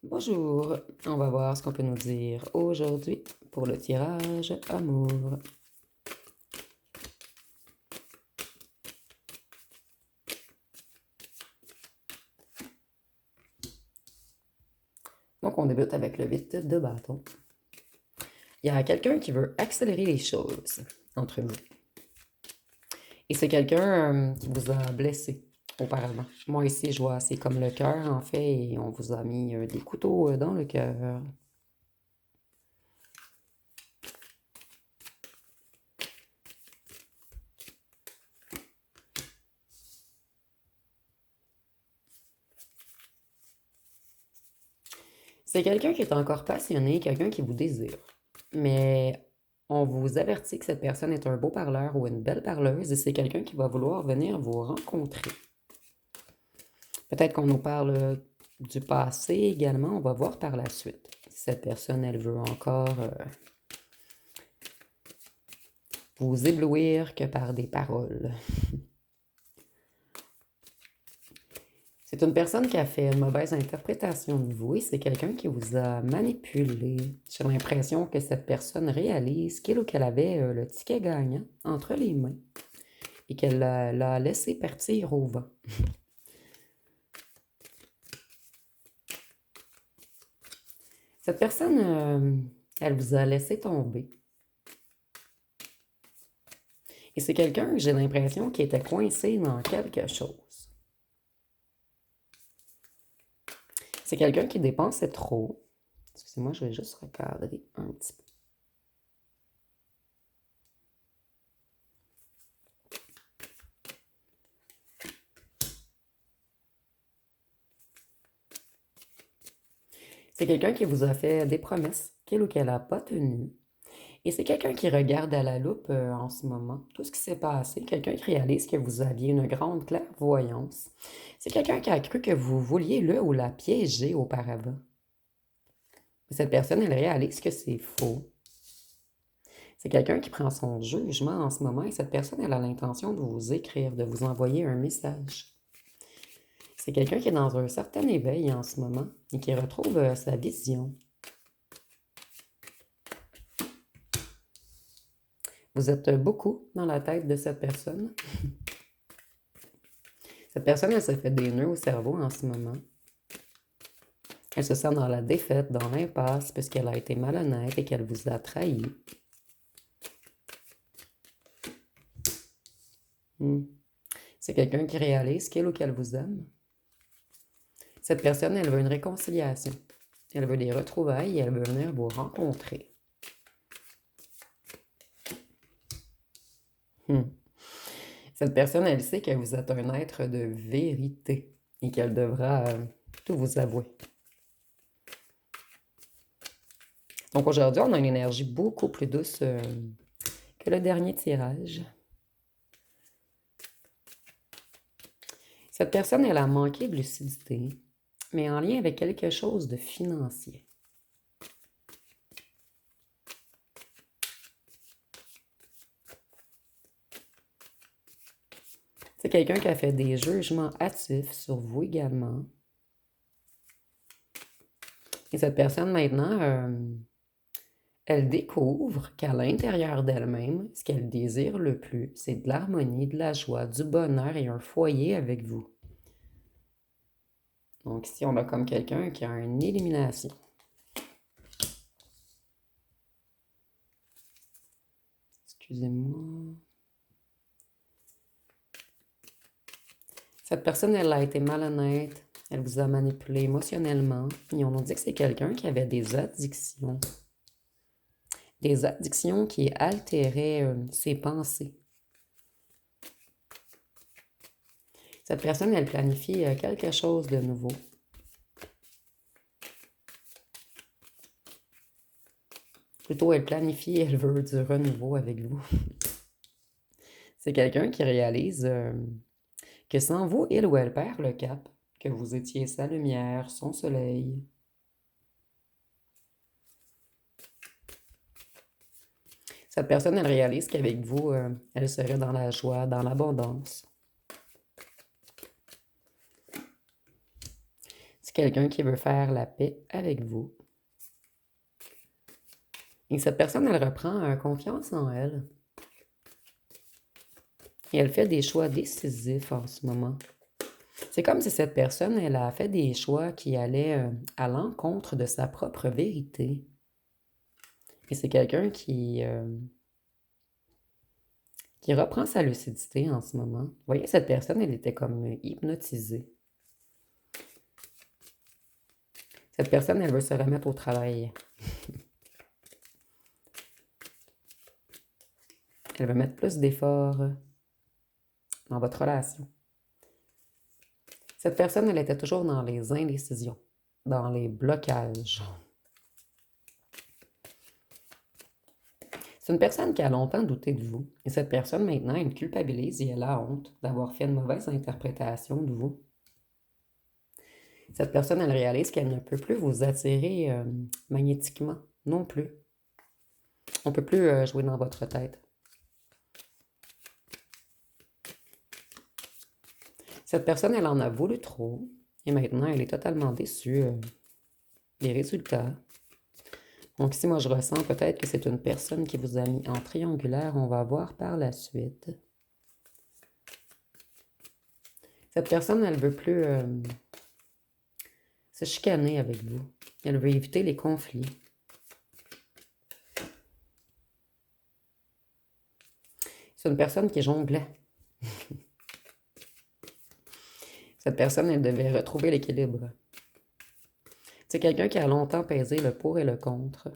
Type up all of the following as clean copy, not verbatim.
Bonjour, on va voir ce qu'on peut nous dire aujourd'hui pour le tirage amour. Donc, on débute avec le 8 de bâton. Il y a quelqu'un qui veut accélérer les choses entre vous. Et c'est quelqu'un qui vous a blessé auparavant. Moi, ici, je vois, c'est comme le cœur, en fait, et on vous a mis des couteaux dans le cœur. C'est quelqu'un qui est encore passionné, quelqu'un qui vous désire. Mais on vous avertit que cette personne est un beau parleur ou une belle parleuse et c'est quelqu'un qui va vouloir venir vous rencontrer. Peut-être qu'on nous parle du passé également, on va voir par la suite. Si cette personne, elle veut encore vous éblouir que par des paroles. C'est une personne qui a fait une mauvaise interprétation de vous et c'est quelqu'un qui vous a manipulé. J'ai l'impression que cette personne réalise qu'il ou qu'elle avait le ticket gagnant entre les mains et qu'elle l'a laissé partir au vent. Cette personne, elle vous a laissé tomber. Et c'est quelqu'un, j'ai l'impression, qui était coincé dans quelque chose. C'est quelqu'un qui dépensait trop. Excusez-moi, je vais juste recadrer un petit peu. C'est quelqu'un qui vous a fait des promesses qu'il ou qu'elle n'a pas tenues. Et c'est quelqu'un qui regarde à la loupe en ce moment tout ce qui s'est passé. Quelqu'un qui réalise que vous aviez une grande clairvoyance. C'est quelqu'un qui a cru que vous vouliez le ou la piéger auparavant. Mais cette personne, elle réalise que c'est faux. C'est quelqu'un qui prend son jugement en ce moment et cette personne, elle a l'intention de vous écrire, de vous envoyer un message. C'est quelqu'un qui est dans un certain éveil en ce moment et qui retrouve sa vision. Vous êtes beaucoup dans la tête de cette personne. Cette personne, elle se fait des nœuds au cerveau en ce moment. Elle se sent dans la défaite, dans l'impasse, puisqu'elle a été malhonnête et qu'elle vous a trahi. C'est quelqu'un qui réalise qu'il ou qu'elle vous aime. Cette personne, elle veut une réconciliation. Elle veut des retrouvailles et elle veut venir vous rencontrer. Cette personne, elle sait que vous êtes un être de vérité et qu'elle devra tout vous avouer. Donc aujourd'hui, on a une énergie beaucoup plus douce que le dernier tirage. Cette personne, elle a manqué de lucidité, mais en lien avec quelque chose de financier. C'est quelqu'un qui a fait des jugements hâtifs sur vous également. Et cette personne, maintenant, elle découvre qu'à l'intérieur d'elle-même, ce qu'elle désire le plus, c'est de l'harmonie, de la joie, du bonheur et un foyer avec vous. Donc ici, on a comme quelqu'un qui a une élimination. Excusez-moi. Cette personne, elle a été malhonnête. Elle vous a manipulé émotionnellement. Et on nous dit que c'est quelqu'un qui avait des addictions. Des addictions qui altéraient ses pensées. Cette personne, elle planifie quelque chose de nouveau. Plutôt, elle planifie, elle veut du renouveau avec vous. C'est quelqu'un qui réalise que sans vous, il ou elle perd le cap, que vous étiez sa lumière, son soleil. Cette personne, elle réalise qu'avec vous, elle serait dans la joie, dans l'abondance. C'est quelqu'un qui veut faire la paix avec vous. Et cette personne, elle reprend confiance en elle. Et elle fait des choix décisifs en ce moment. C'est comme si cette personne, elle a fait des choix qui allaient à l'encontre de sa propre vérité. Et c'est quelqu'un qui reprend sa lucidité en ce moment. Vous voyez, cette personne, elle était comme hypnotisée. Cette personne, elle veut se remettre au travail. Elle veut mettre plus d'efforts dans votre relation. Cette personne, elle était toujours dans les indécisions, dans les blocages. C'est une personne qui a longtemps douté de vous. Et cette personne, maintenant, elle culpabilise et elle a honte d'avoir fait une mauvaise interprétation de vous. Cette personne, elle réalise qu'elle ne peut plus vous attirer magnétiquement non plus. On ne peut plus jouer dans votre tête. Cette personne, elle en a voulu trop. Et maintenant, elle est totalement déçue des résultats. Donc ici, moi, je ressens peut-être que c'est une personne qui vous a mis en triangulaire. On va voir par la suite. Cette personne, elle ne veut plus se chicaner avec vous. Elle veut éviter les conflits. C'est une personne qui jonglait. Cette personne, elle devait retrouver l'équilibre. C'est quelqu'un qui a longtemps pesé le pour et le contre.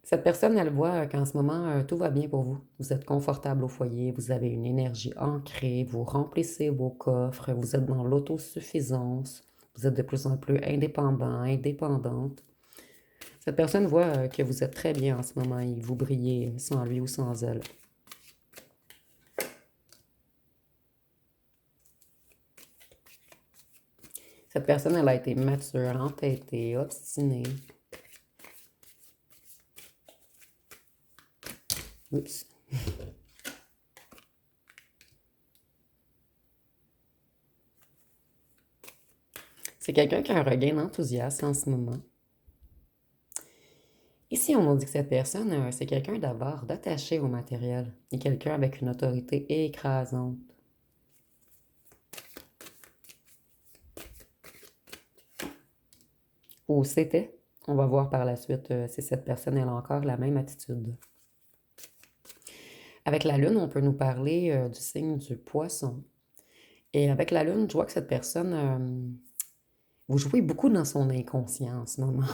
Cette personne, elle voit qu'en ce moment, tout va bien pour vous. Vous êtes confortable au foyer, vous avez une énergie ancrée, vous remplissez vos coffres, vous êtes dans l'autosuffisance, vous êtes de plus en plus indépendant, indépendante. Cette personne voit que vous êtes très bien en ce moment et vous brillez sans lui ou sans elle. Cette personne, elle a été mature, entêtée, obstinée. Oups. C'est quelqu'un qui a un regain d'enthousiasme en ce moment. Ici, on nous dit que cette personne, c'est quelqu'un d'abord d'attaché au matériel et quelqu'un avec une autorité écrasante. Ou c'était. On va voir par la suite si cette personne elle a encore la même attitude. Avec la lune, on peut nous parler du signe du poisson. Et avec la lune, je vois que cette personne, vous jouez beaucoup dans son inconscient en ce moment.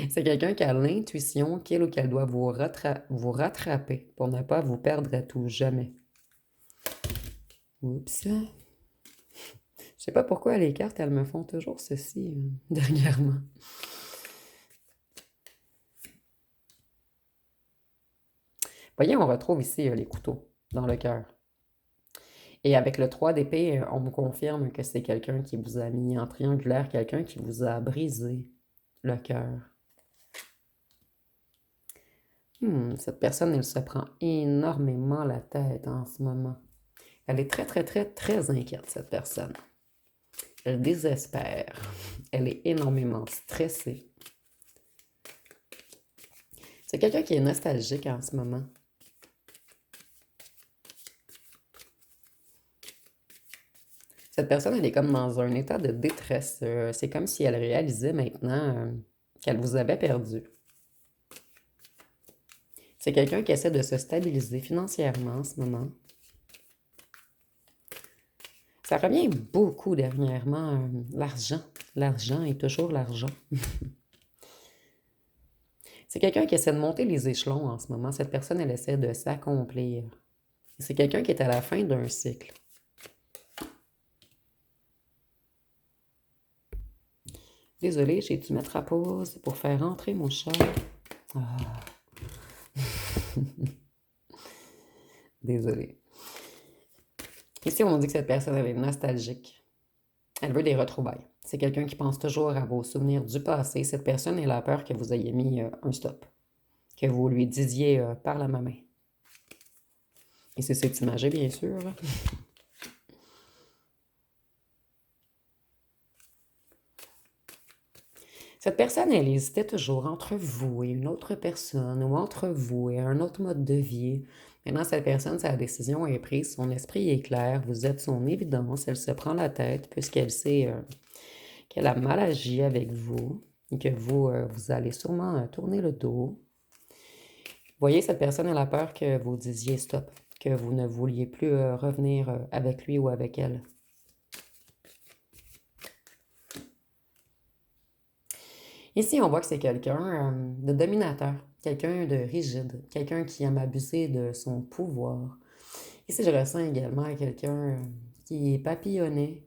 C'est quelqu'un qui a l'intuition qu'il ou qu'elle doit vous rattraper pour ne pas vous perdre à tout jamais. Oups. Je sais pas pourquoi les cartes, elles me font toujours ceci dernièrement. Voyez, on retrouve ici les couteaux dans le cœur. Et avec le 3 d'épée, on me confirme que c'est quelqu'un qui vous a mis en triangulaire, quelqu'un qui vous a brisé le cœur. Cette personne, elle se prend énormément la tête en ce moment. Elle est très, très, très, très inquiète, cette personne. Elle désespère. Elle est énormément stressée. C'est quelqu'un qui est nostalgique en ce moment. Cette personne, elle est comme dans un état de détresse. C'est comme si elle réalisait maintenant qu'elle vous avait perdu. C'est quelqu'un qui essaie de se stabiliser financièrement en ce moment. Ça revient beaucoup dernièrement, l'argent. L'argent est toujours l'argent. C'est quelqu'un qui essaie de monter les échelons en ce moment. Cette personne, elle essaie de s'accomplir. C'est quelqu'un qui est à la fin d'un cycle. Désolée, j'ai dû mettre à pause pour faire rentrer mon chat. Ah. Désolée. Ici, on dit que cette personne, elle est nostalgique. Elle veut des retrouvailles. C'est quelqu'un qui pense toujours à vos souvenirs du passé. Cette personne, elle a peur que vous ayez mis un stop. Que vous lui disiez par la main. Et c'est cette image, bien sûr. Cette personne, elle hésitait toujours entre vous et une autre personne ou entre vous et un autre mode de vie. Maintenant, cette personne, sa décision est prise, son esprit est clair, vous êtes son évidence, elle se prend la tête puisqu'elle sait qu'elle a mal agi avec vous et que vous allez sûrement tourner le dos. Vous voyez, cette personne, elle a peur que vous disiez stop, que vous ne vouliez plus revenir avec lui ou avec elle. Ici, on voit que c'est quelqu'un de dominateur, quelqu'un de rigide, quelqu'un qui aime abuser de son pouvoir. Ici, je ressens également quelqu'un qui est papillonné.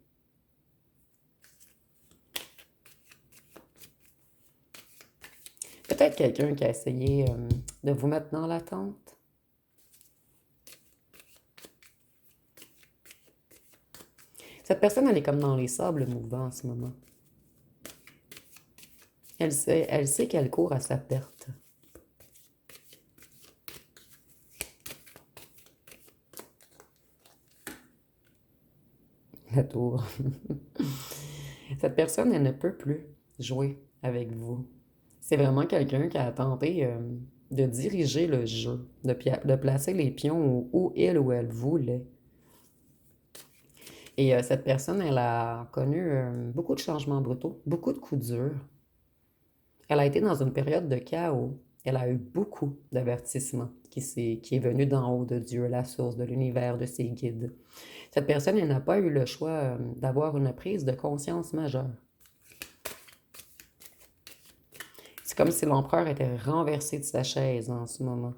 Peut-être quelqu'un qui a essayé de vous mettre dans l'attente. Cette personne, elle est comme dans les sables mouvants en ce moment. Elle sait qu'elle court à sa perte. La tour. Cette personne, elle ne peut plus jouer avec vous. C'est vraiment quelqu'un qui a tenté de diriger le jeu, de placer les pions où il ou elle voulait. Et cette personne, elle a connu beaucoup de changements brutaux, beaucoup de coups durs. Elle a été dans une période de chaos. Elle a eu beaucoup d'avertissements qui est venu d'en haut de Dieu, la source de l'univers, de ses guides. Cette personne, elle n'a pas eu le choix d'avoir une prise de conscience majeure. C'est comme si l'empereur était renversé de sa chaise en ce moment.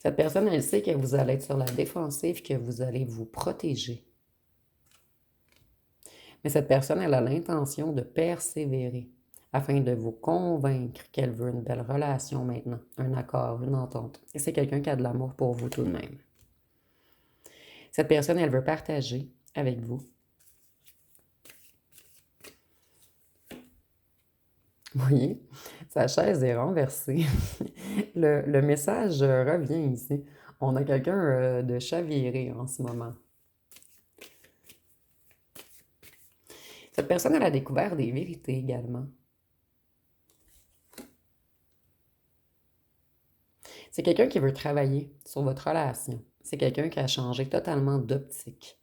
Cette personne, elle sait que vous allez être sur la défensive, que vous allez vous protéger. Mais cette personne, elle a l'intention de persévérer afin de vous convaincre qu'elle veut une belle relation maintenant, un accord, une entente. Et c'est quelqu'un qui a de l'amour pour vous tout de même. Cette personne, elle veut partager avec vous. Vous voyez, sa chaise est renversée. Le message revient ici. On a quelqu'un de chaviré en ce moment. Cette personne, elle a découvert des vérités également. C'est quelqu'un qui veut travailler sur votre relation. C'est quelqu'un qui a changé totalement d'optique.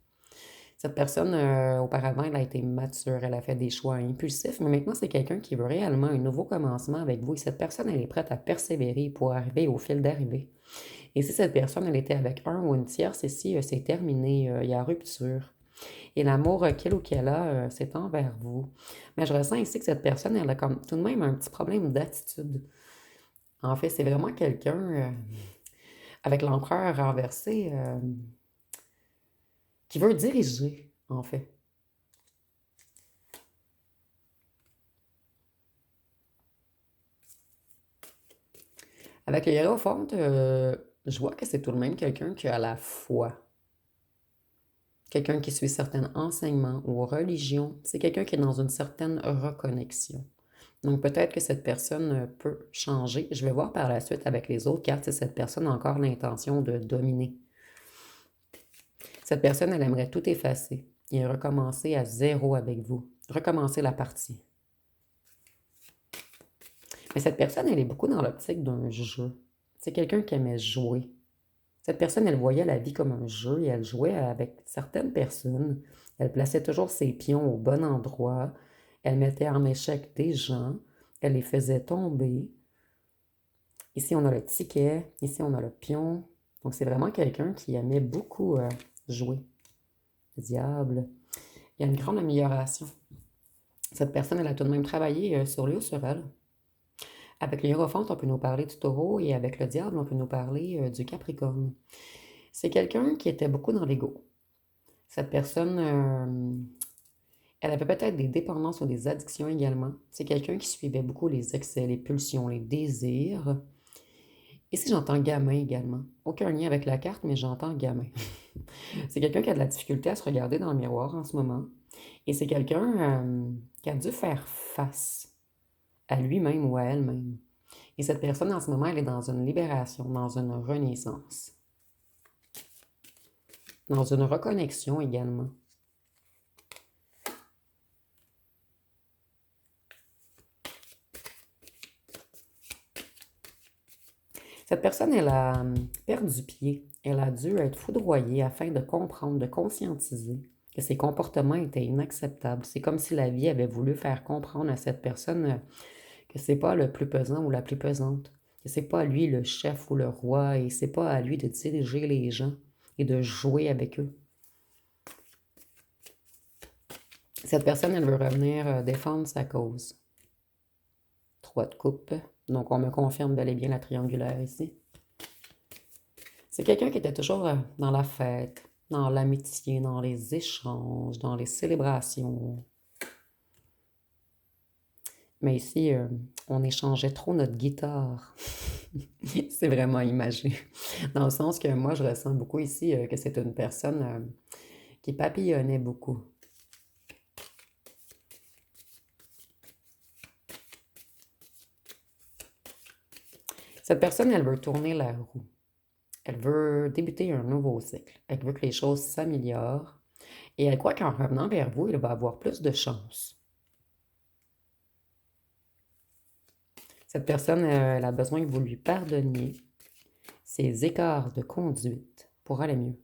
Cette personne, auparavant, elle a été mature, elle a fait des choix impulsifs, mais maintenant, c'est quelqu'un qui veut réellement un nouveau commencement avec vous. Et cette personne, elle est prête à persévérer pour arriver au fil d'arrivée. Et si cette personne, elle était avec un ou une tierce, ici, c'est terminé, il y a rupture. Et l'amour qu'il ou qu'elle a, c'est envers vous. Mais je ressens ici que cette personne, elle a comme tout de même un petit problème d'attitude. En fait, c'est vraiment quelqu'un avec l'empereur renversé qui veut diriger, en fait. Avec le hiérophante, je vois que c'est tout de même quelqu'un qui a la foi. Quelqu'un qui suit certains enseignements ou religions. C'est quelqu'un qui est dans une certaine reconnexion. Donc peut-être que cette personne peut changer. Je vais voir par la suite avec les autres cartes si cette personne a encore l'intention de dominer. Cette personne, elle aimerait tout effacer et recommencer à zéro avec vous. Recommencer la partie. Mais cette personne, elle est beaucoup dans l'optique d'un jeu. C'est quelqu'un qui aimait jouer. Cette personne, elle voyait la vie comme un jeu et elle jouait avec certaines personnes. Elle plaçait toujours ses pions au bon endroit. Elle mettait en échec des gens. Elle les faisait tomber. Ici, on a le ticket. Ici, on a le pion. Donc, c'est vraiment quelqu'un qui aimait beaucoup jouer. Le diable. Il y a une grande amélioration. Cette personne, elle a tout de même travaillé sur lui ou sur elle. Avec le hiérophante, on peut nous parler du taureau et avec le diable, on peut nous parler du capricorne. C'est quelqu'un qui était beaucoup dans l'ego. Cette personne, elle avait peut-être des dépendances ou des addictions également. C'est quelqu'un qui suivait beaucoup les excès, les pulsions, les désirs. Ici, j'entends gamin également. Aucun lien avec la carte, mais j'entends gamin. C'est quelqu'un qui a de la difficulté à se regarder dans le miroir en ce moment. Et c'est quelqu'un qui a dû faire face à lui-même ou à elle-même. Et cette personne, en ce moment, elle est dans une libération, dans une renaissance, dans une reconnexion également. Cette personne, elle a perdu pied. Elle a dû être foudroyée afin de comprendre, de conscientiser que ses comportements étaient inacceptables. C'est comme si la vie avait voulu faire comprendre à cette personne que c'est pas le plus pesant ou la plus pesante, que c'est pas à lui le chef ou le roi et c'est pas à lui de diriger les gens et de jouer avec eux. Cette personne, elle veut revenir défendre sa cause. 3 de coupe. Donc, on me confirme bel et bien la triangulaire ici. C'est quelqu'un qui était toujours dans la fête, dans l'amitié, dans les échanges, dans les célébrations. Mais ici, on échangeait trop notre guitare. C'est vraiment imagé. Dans le sens que moi, je ressens beaucoup ici que c'est une personne qui papillonnait beaucoup. Cette personne, elle veut tourner la roue. Elle veut débuter un nouveau cycle. Elle veut que les choses s'améliorent. Et elle croit qu'en revenant vers vous, elle va avoir plus de chance. Cette personne, elle a besoin que vous lui pardonniez ses écarts de conduite pour aller mieux.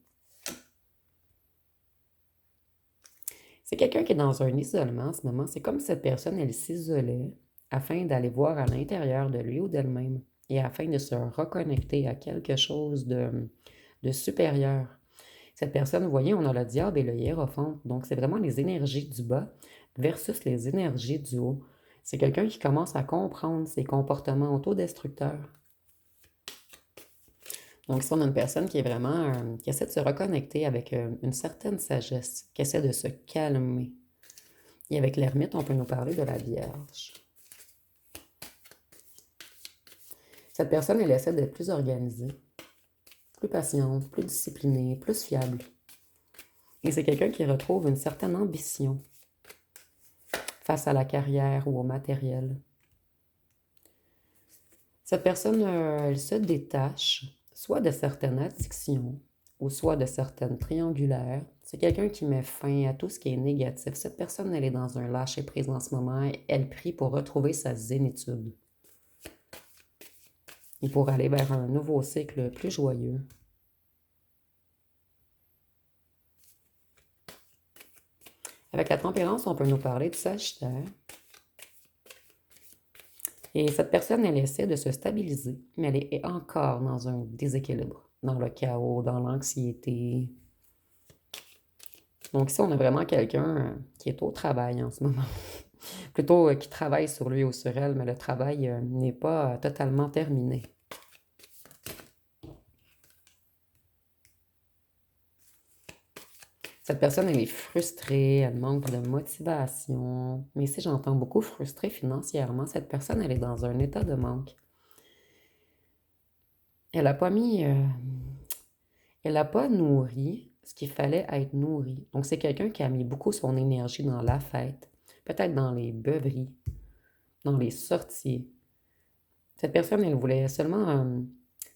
C'est quelqu'un qui est dans un isolement en ce moment. C'est comme si cette personne, elle s'isolait afin d'aller voir à l'intérieur de lui ou d'elle-même et afin de se reconnecter à quelque chose de supérieur. Cette personne, vous voyez, on a le diable et le hiérophante. Donc, c'est vraiment les énergies du bas versus les énergies du haut. C'est quelqu'un qui commence à comprendre ses comportements autodestructeurs. Donc, ici, on a une personne qui est vraiment, qui essaie de se reconnecter avec une certaine sagesse, qui essaie de se calmer. Et avec l'ermite, on peut nous parler de la Vierge. Cette personne, elle essaie d'être plus organisée, plus patiente, plus disciplinée, plus fiable. Et c'est quelqu'un qui retrouve une certaine ambition face à la carrière ou au matériel. Cette personne, elle se détache soit de certaines addictions ou soit de certaines triangulaires. C'est quelqu'un qui met fin à tout ce qui est négatif. Cette personne, elle est dans un lâcher-prise en ce moment. Elle prie pour retrouver sa zénitude et pour aller vers un nouveau cycle plus joyeux. Avec la tempérance, on peut nous parler de Sagittaire. Et cette personne, elle essaie de se stabiliser, mais elle est encore dans un déséquilibre, dans le chaos, dans l'anxiété. Donc ici, on a vraiment quelqu'un qui est au travail en ce moment. Plutôt qui travaille sur lui ou sur elle, mais le travail n'est pas totalement terminé. Cette personne, elle est frustrée, elle manque de motivation. Mais ici, j'entends beaucoup frustrée financièrement. Cette personne, elle est dans un état de manque. Elle n'a pas mis... elle n'a pas nourri ce qu'il fallait être nourri. Donc, c'est quelqu'un qui a mis beaucoup son énergie dans la fête, peut-être dans les beuveries, dans les sorties. Cette personne, elle voulait seulement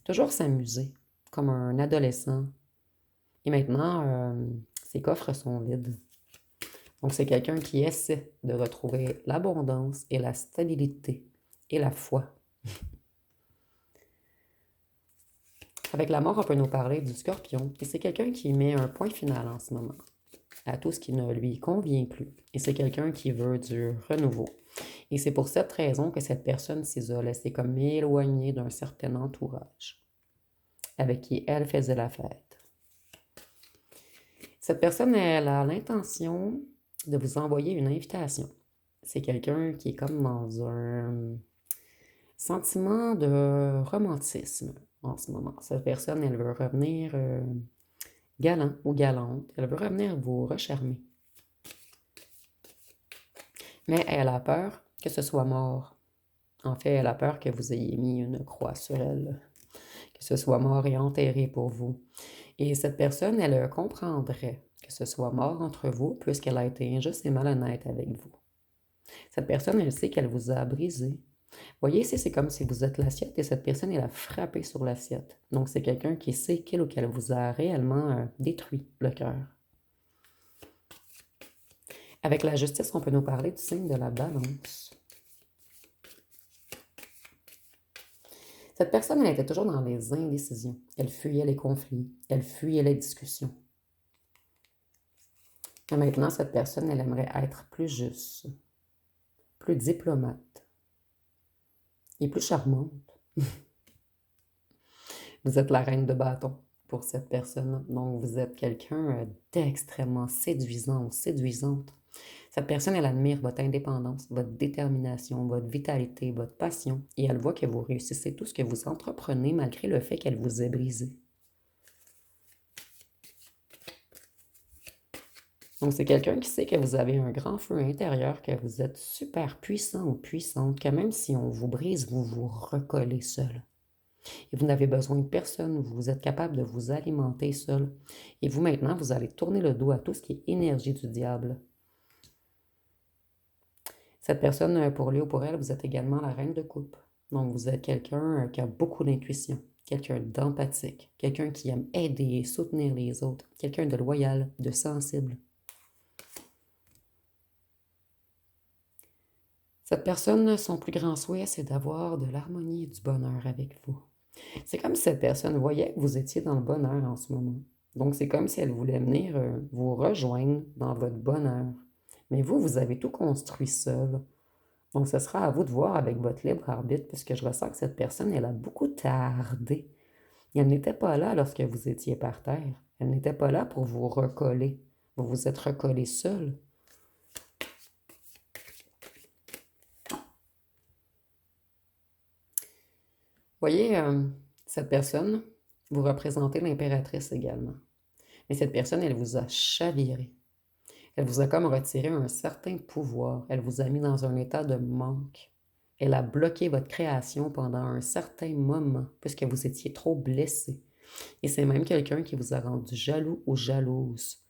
toujours s'amuser, comme un adolescent. Et maintenant, ses coffres sont vides. Donc, c'est quelqu'un qui essaie de retrouver l'abondance et la stabilité et la foi. Avec la mort, on peut nous parler du Scorpion. Et c'est quelqu'un qui met un point final en ce moment à tout ce qui ne lui convient plus. Et c'est quelqu'un qui veut du renouveau. Et c'est pour cette raison que cette personne s'isole. Elle s'est comme éloignée d'un certain entourage avec qui elle faisait la fête. Cette personne, elle a l'intention de vous envoyer une invitation. C'est quelqu'un qui est comme dans un sentiment de romantisme en ce moment. Cette personne, elle veut revenir galant ou galante. Elle veut revenir vous recharmer. Mais elle a peur que ce soit mort. En fait, elle a peur que vous ayez mis une croix sur elle, que ce soit mort et enterré pour vous. Et cette personne, elle comprendrait que ce soit mort entre vous, puisqu'elle a été injuste et malhonnête avec vous. Cette personne, elle sait qu'elle vous a brisé. Voyez, ici, c'est comme si vous êtes l'assiette et cette personne, elle a frappé sur l'assiette. Donc, c'est quelqu'un qui sait qu'il ou qu'elle vous a réellement détruit le cœur. Avec la justice, on peut nous parler du signe de la balance. Cette personne, elle était toujours dans les indécisions. Elle fuyait les conflits, elle fuyait les discussions. Mais maintenant, cette personne, elle aimerait être plus juste, plus diplomate et plus charmante. Vous êtes la reine de bâton pour cette personne. Donc, vous êtes quelqu'un d'extrêmement séduisant ou séduisante. Cette personne, elle admire votre indépendance, votre détermination, votre vitalité, votre passion, et elle voit que vous réussissez tout ce que vous entreprenez malgré le fait qu'elle vous ait brisé. Donc, c'est quelqu'un qui sait que vous avez un grand feu intérieur, que vous êtes super puissant ou puissante, que même si on vous brise, vous vous recollez seul. Et vous n'avez besoin de personne, vous êtes capable de vous alimenter seul. Et vous, maintenant, vous allez tourner le dos à tout ce qui est énergie du diable. Cette personne, pour lui ou pour elle, vous êtes également la reine de coupe. Donc, vous êtes quelqu'un qui a beaucoup d'intuition, quelqu'un d'empathique, quelqu'un qui aime aider et soutenir les autres, quelqu'un de loyal, de sensible. Cette personne, son plus grand souhait, c'est d'avoir de l'harmonie et du bonheur avec vous. C'est comme si cette personne voyait que vous étiez dans le bonheur en ce moment. Donc, c'est comme si elle voulait venir vous rejoindre dans votre bonheur. Mais vous, vous avez tout construit seul. Donc, ce sera à vous de voir avec votre libre arbitre, puisque je ressens que cette personne, elle a beaucoup tardé. Elle n'était pas là lorsque vous étiez par terre. Elle n'était pas là pour vous recoller. Vous vous êtes recollé seul. Voyez, cette personne, vous représentez l'impératrice également. Mais cette personne, elle vous a chaviré. Elle vous a comme retiré un certain pouvoir. Elle vous a mis dans un état de manque. Elle a bloqué votre création pendant un certain moment, puisque vous étiez trop blessé. Et c'est même quelqu'un qui vous a rendu jaloux ou jalouse.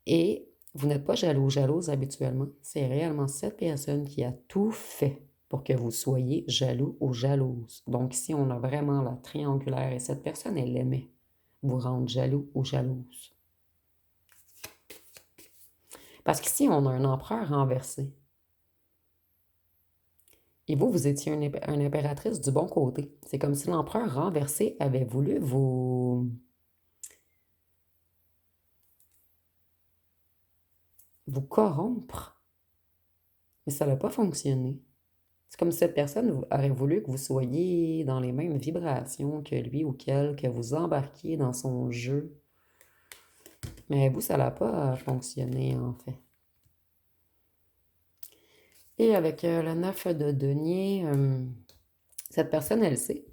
Et vous n'êtes pas jaloux ou jalouse habituellement. C'est réellement cette personne qui a tout fait pour que vous soyez jaloux ou jalouse. Donc ici, on a vraiment la triangulaire et cette personne, elle aimait vous rendre jaloux ou jalouse. Parce qu'ici, on a un empereur renversé. Et vous, vous étiez une impératrice du bon côté. C'est comme si l'empereur renversé avait voulu vous corrompre. Mais ça n'a pas fonctionné. C'est comme si cette personne aurait voulu que vous soyez dans les mêmes vibrations que lui ou qu'elle, que vous embarquiez dans son jeu. Mais vous, ça n'a pas fonctionné, en fait. Et avec le 9 de denier, cette personne, elle sait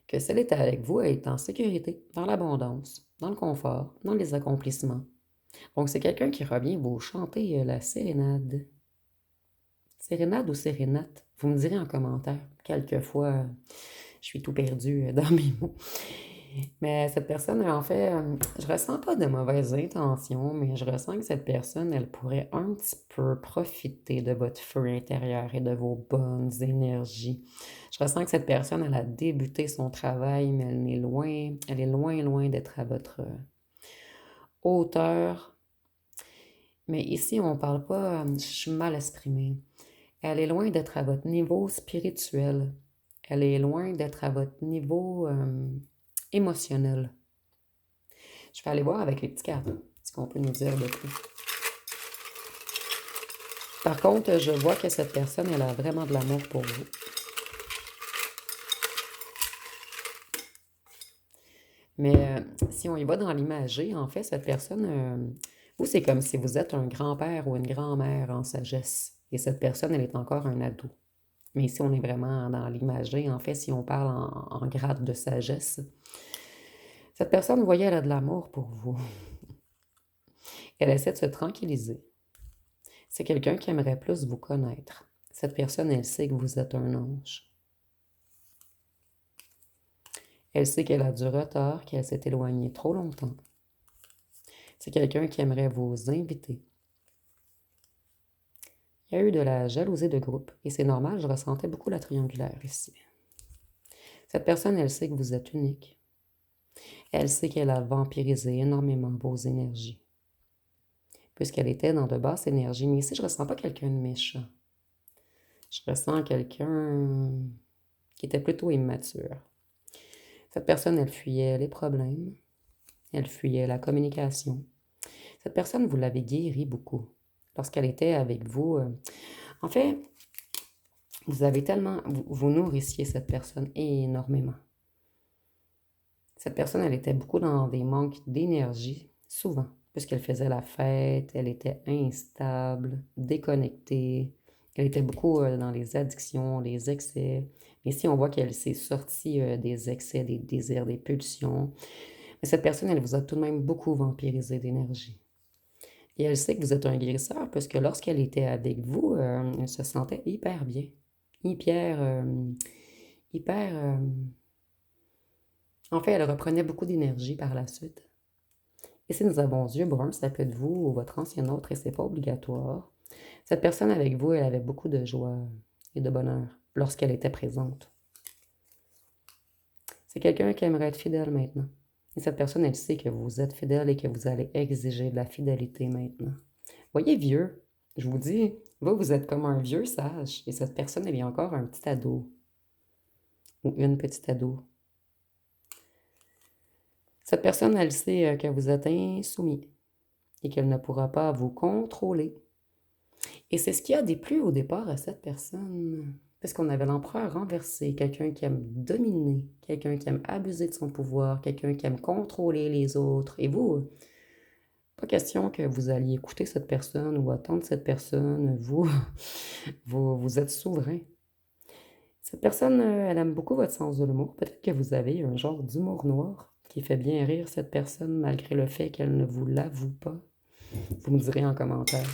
que si elle est avec vous, elle est en sécurité, dans l'abondance, dans le confort, dans les accomplissements. Donc, c'est quelqu'un qui revient vous chanter la sérénade. Sérénade ou sérénate? Vous me direz en commentaire. Quelquefois, je suis tout perdu dans mes mots. Mais cette personne, en fait, je ressens pas de mauvaises intentions, mais je ressens que cette personne, elle pourrait un petit peu profiter de votre feu intérieur et de vos bonnes énergies. Je ressens que cette personne, elle a débuté son travail, mais elle est loin, loin d'être à votre hauteur. Mais ici, on parle pas, je suis mal exprimée. Elle est loin d'être à votre niveau spirituel. Elle est loin d'être à votre niveau émotionnel. Je vais aller voir avec les petits cartons ce qu'on peut nous dire de plus. Par contre, je vois que cette personne, elle a vraiment de l'amour pour vous. Mais si on y va dans l'imagerie, en fait, cette personne, vous, c'est comme si vous êtes un grand-père ou une grand-mère en sagesse. Et cette personne, elle est encore un ado. Mais ici, on est vraiment dans l'imagerie. En fait, si on parle en grade de sagesse, cette personne, vous voyez, elle a de l'amour pour vous. Elle essaie de se tranquilliser. C'est quelqu'un qui aimerait plus vous connaître. Cette personne, elle sait que vous êtes un ange. Elle sait qu'elle a du retard, qu'elle s'est éloignée trop longtemps. C'est quelqu'un qui aimerait vous inviter. Il y a eu de la jalousie de groupe, et c'est normal, je ressentais beaucoup la triangulaire ici. Cette personne, elle sait que vous êtes unique. Elle sait qu'elle a vampirisé énormément vos énergies, puisqu'elle était dans de basses énergies. Mais ici, je ne ressens pas quelqu'un de méchant. Je ressens quelqu'un qui était plutôt immature. Cette personne, elle fuyait les problèmes, elle fuyait la communication. Cette personne, vous l'avez guérie beaucoup. Lorsqu'elle était avec vous, en fait, vous avez tellement, vous nourrissiez cette personne énormément. Cette personne, elle était beaucoup dans des manques d'énergie, souvent, puisqu'elle faisait la fête, elle était instable, déconnectée, elle était beaucoup dans les addictions, les excès. Mais ici, on voit qu'elle s'est sortie des excès, des désirs, des pulsions. Mais cette personne, elle vous a tout de même beaucoup vampirisé d'énergie. Et elle sait que vous êtes un guérisseur, parce que lorsqu'elle était avec vous, elle se sentait hyper bien. Hyper, hyper... En fait, elle reprenait beaucoup d'énergie par la suite. Et si nous avons yeux bruns, ça peut être vous ou votre ancien autre et c'est pas obligatoire. Cette personne avec vous, elle avait beaucoup de joie et de bonheur lorsqu'elle était présente. C'est quelqu'un qui aimerait être fidèle maintenant. Et cette personne, elle sait que vous êtes fidèle et que vous allez exiger de la fidélité maintenant. Voyez, vieux, je vous dis, vous êtes comme un vieux sage et cette personne, elle est encore un petit ado ou une petite ado. Cette personne, elle sait que vous êtes insoumis et qu'elle ne pourra pas vous contrôler. Et c'est ce qui a déplu au départ à cette personne. Parce qu'on avait l'empereur renversé, quelqu'un qui aime dominer, quelqu'un qui aime abuser de son pouvoir, quelqu'un qui aime contrôler les autres. Et vous, pas question que vous alliez écouter cette personne ou attendre cette personne. Vous êtes souverain. Cette personne, elle aime beaucoup votre sens de l'humour. Peut-être que vous avez un genre d'humour noir qui fait bien rire cette personne malgré le fait qu'elle ne vous l'avoue pas. Vous me direz en commentaire.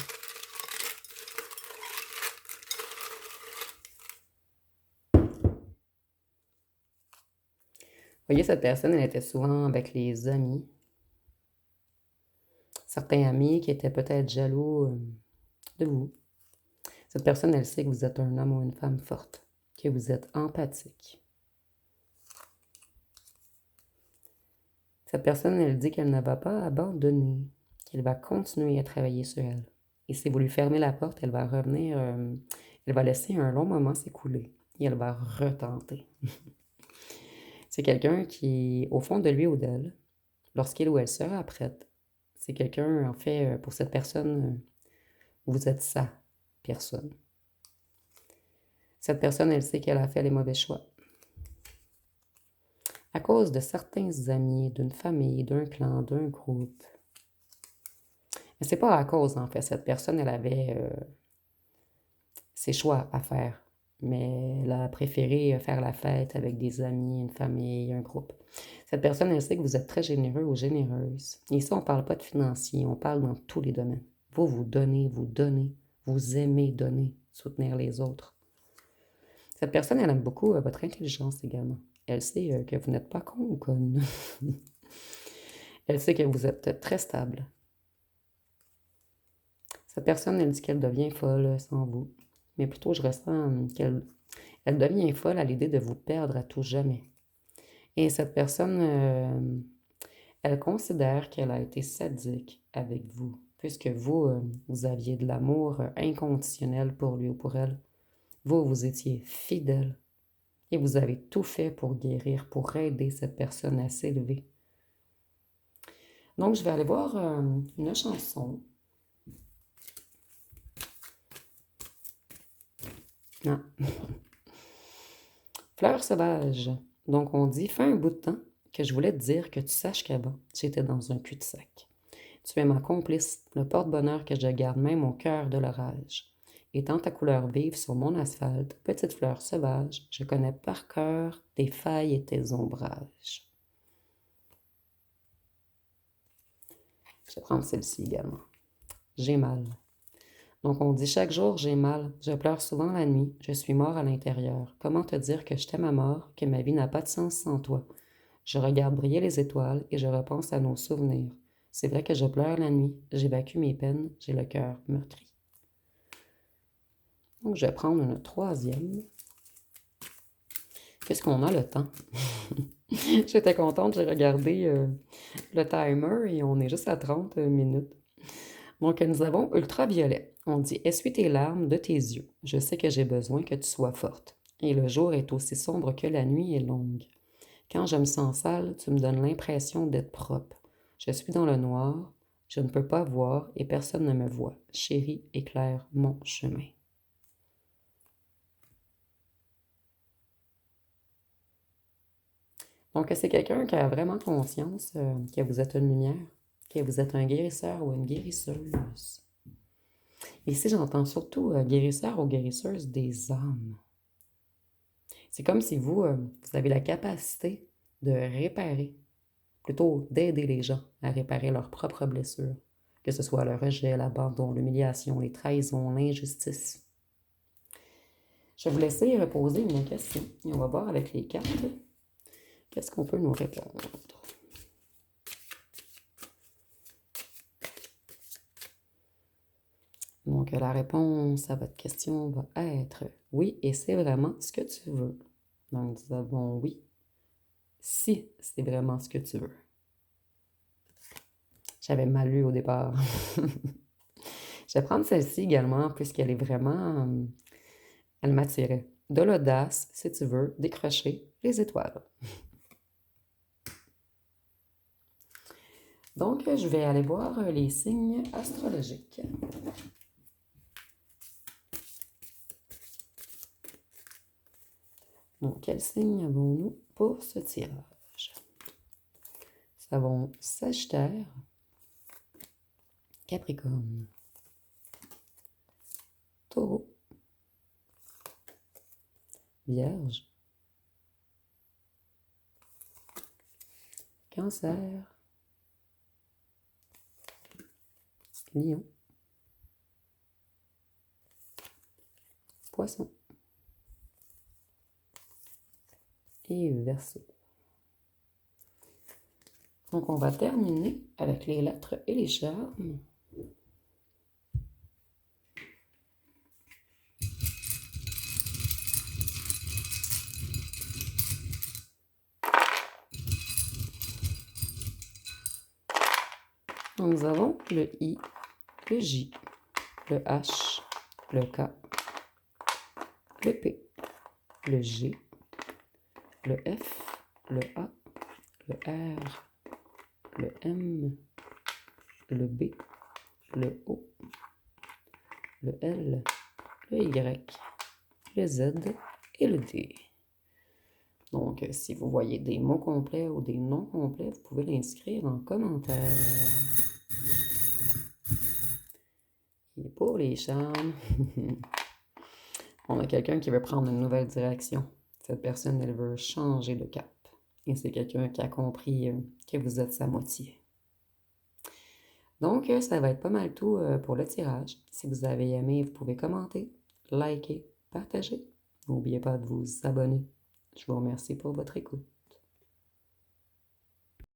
Voyez, cette personne, elle était souvent avec les amis. Certains amis qui étaient peut-être jaloux de vous. Cette personne, elle sait que vous êtes un homme ou une femme forte, que vous êtes empathique. Cette personne, elle dit qu'elle ne va pas abandonner, qu'elle va continuer à travailler sur elle. Et si vous lui fermez la porte, elle va revenir, elle va laisser un long moment s'écouler et elle va retenter. C'est quelqu'un qui, au fond de lui ou d'elle, lorsqu'il ou elle sera prête, c'est quelqu'un, en fait, pour cette personne, vous êtes sa personne. Cette personne, elle sait qu'elle a fait les mauvais choix. À cause de certains amis, d'une famille, d'un clan, d'un groupe. Mais c'est pas à cause, en fait. Cette personne, elle avait ses choix à faire. Mais elle a préféré faire la fête avec des amis, une famille, un groupe. Cette personne, elle sait que vous êtes très généreux ou généreuse. Et ici, on ne parle pas de financier, on parle dans tous les domaines. Vous donnez, vous aimez donner, soutenir les autres. Cette personne, elle aime beaucoup votre intelligence également. Elle sait que vous n'êtes pas con ou conne. Elle sait que vous êtes très stable. Cette personne, elle dit qu'elle devient folle sans vous. Mais plutôt, je ressens qu'elle devient folle à l'idée de vous perdre à tout jamais. Et cette personne, elle considère qu'elle a été sadique avec vous, puisque vous aviez de l'amour inconditionnel pour lui ou pour elle. Vous étiez fidèle et vous avez tout fait pour guérir, pour aider cette personne à s'élever. Donc, je vais aller voir une chanson. Ah. Fleur sauvage. Donc, on dit, fait un bout de temps que je voulais te dire que tu saches qu'avant, j'étais dans un cul-de-sac. Tu es ma complice, le porte-bonheur que je garde même au cœur de l'orage. Étant ta couleur vive sur mon asphalte, petite fleur sauvage, je connais par cœur tes failles et tes ombrages. Je vais prendre celle-ci également. J'ai mal. Donc on dit chaque jour j'ai mal, je pleure souvent la nuit, je suis mort à l'intérieur. Comment te dire que je t'aime à mort, que ma vie n'a pas de sens sans toi? Je regarde briller les étoiles et je repense à nos souvenirs. C'est vrai que je pleure la nuit, j'évacue mes peines, j'ai le cœur meurtri. Donc, je vais prendre une troisième. Puisqu'on a le temps. J'étais contente, j'ai regardé le timer et on est juste à 30 minutes. Donc, nous avons ultraviolet. On dit essuie tes larmes de tes yeux. Je sais que j'ai besoin que tu sois forte. Et le jour est aussi sombre que la nuit est longue. Quand je me sens sale, tu me donnes l'impression d'être propre. Je suis dans le noir, je ne peux pas voir et personne ne me voit. Chérie, éclaire mon chemin. Donc, c'est quelqu'un qui a vraiment conscience que vous êtes une lumière, que vous êtes un guérisseur ou une guérisseuse. Ici, j'entends surtout guérisseur ou guérisseuse des âmes. C'est comme si vous avez la capacité de réparer, plutôt d'aider les gens à réparer leurs propres blessures, que ce soit le rejet, l'abandon, l'humiliation, les trahisons, l'injustice. Je vais vous laisser poser une question et on va voir avec les cartes qu'est-ce qu'on peut nous répondre. Donc, la réponse à votre question va être oui, et c'est vraiment ce que tu veux. Donc, nous avons oui, si c'est vraiment ce que tu veux. J'avais mal lu au départ. Je vais prendre celle-ci également, puisqu'elle est vraiment... elle m'attirait. De l'audace, si tu veux, décrocher les étoiles. Donc, je vais aller voir les signes astrologiques. Donc, quels signes avons-nous pour ce tirage? Nous avons Sagittaire, Capricorne, Taureau, Vierge, Cancer, Lion, Poisson et Verseau. Donc, on va terminer avec les lettres et les charmes. Donc, nous avons le I, le J, le H, le K, le P, le G, le F, le A, le R, le M, le B, le O, le L, le Y, le Z et le D. Donc, si vous voyez des mots complets ou des noms complets, vous pouvez l'inscrire en commentaire. Et pour les charmes, on a quelqu'un qui veut prendre une nouvelle direction. Cette personne, elle veut changer de cap. Et c'est quelqu'un qui a compris que vous êtes sa moitié. Donc, ça va être pas mal tout pour le tirage. Si vous avez aimé, vous pouvez commenter, liker, partager. N'oubliez pas de vous abonner. Je vous remercie pour votre écoute.